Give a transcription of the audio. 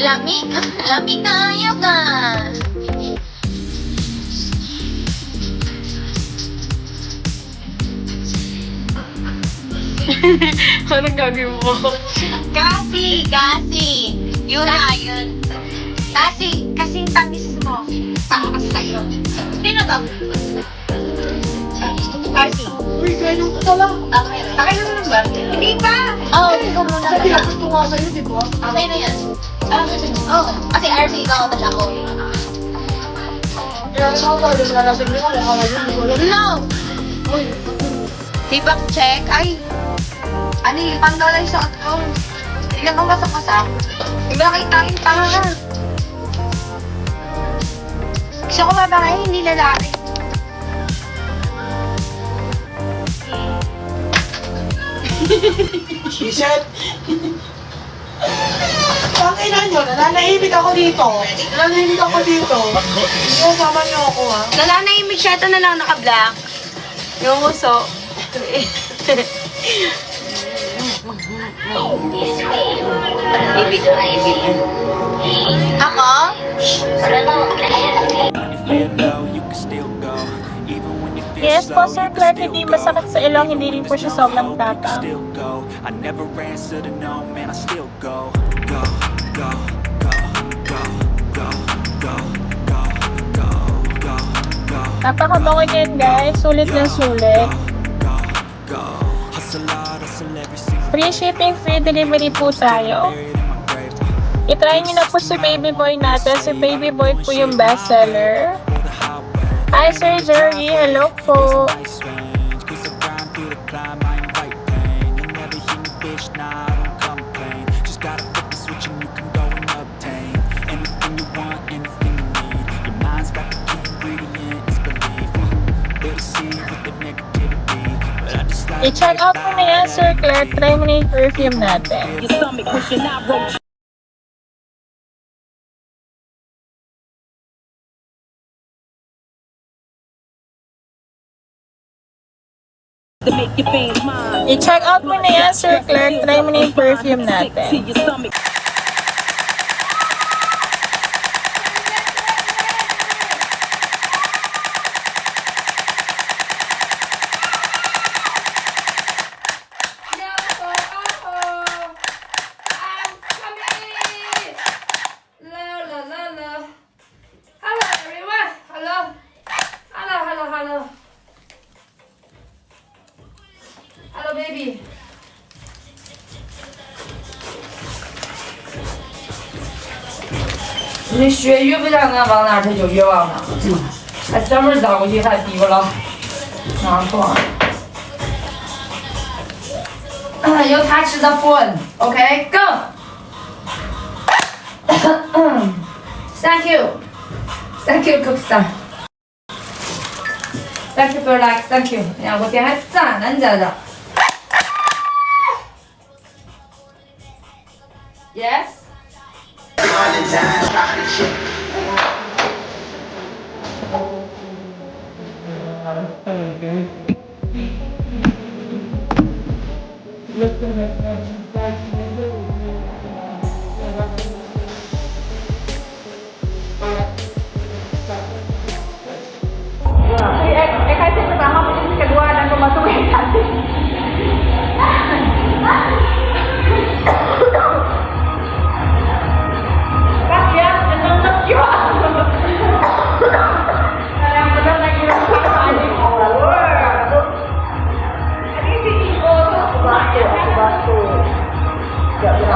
Lamig na ayaw na. Anong gagawin mo? Kasi. Yun na, yun. Kasing tamis mo. Para sa'yo. Sino to? Kasi. Uy, ganyan ka lang. Okay na naman ba? Hindi pa. Oo, ikaw muna. Sabi na gusto nga sa'yo, di ba? Okay na yan. Oo. Kasi RC, ikaw tapos ako. Kaya sa ako, yung nalasing mo, kung kaya yun, di ko alam. No! Uy, Tibak check. Ay. Ano yung panggalay sa account? Ilan ang masak-masak? Hindi ba nakita yung tanga ka? Gusto ko babae, hindi lalaki. shit! Pangina nyo, nananahimik ako dito. Nananahimik ako dito. Kaya sama niyo ako, ha? Nananahimik siya. Ito na lang naka-black. Yung uso. Ako? Yes po, Sir Clark, hindi masakit sa ilong, hindi rin po siya sobrang tata. I never answer to no, man, I still go, go, go, go, go, go, go, go, go, go, go. Napakabango niyan, guys. Sulit na sulit. Hustle hard, hustle every single Free shipping, free delivery po tayo. day in my grave. I-try niyo na po si Baby Boy natin. Si Baby Boy po yung bestseller. Pull the highway, Hi, Sir Jerry. Hello po. nice range, 'cause I grind through the climb, I invite pain. You never hear me, bitch, nah, I don't complain. Just gotta flip the switch and you can go and obtain anything you want, anything you need. Your mind's got the key ingredient, it's belief. They deceive with the negativity, but I just like I-check out mo na yan, Sir Clark. Try mo na yung perfume natin. Your stomach pushing out roach to make your veins mine. I-check out mo na yan, Sir Clark. Try mo na yung perfume To natin. your stomach. Hello everyone. Hello. Hello baby.你学约不上，那往哪儿去就约往哪儿。还专门找过去，还嘀咕了，拿错。有他吃的 phone，OK， go。Thank you, Cook Star. Thank you for like, thank you. 哎呀，我点还赞呢，你在这。Yes. Kasi pertama, posisi kedua, dan pembantu yang cantik. Kasihan, nendang juga. Yang benar lagi sama aja. Ini si Iko tuh, bantu. Gak bisa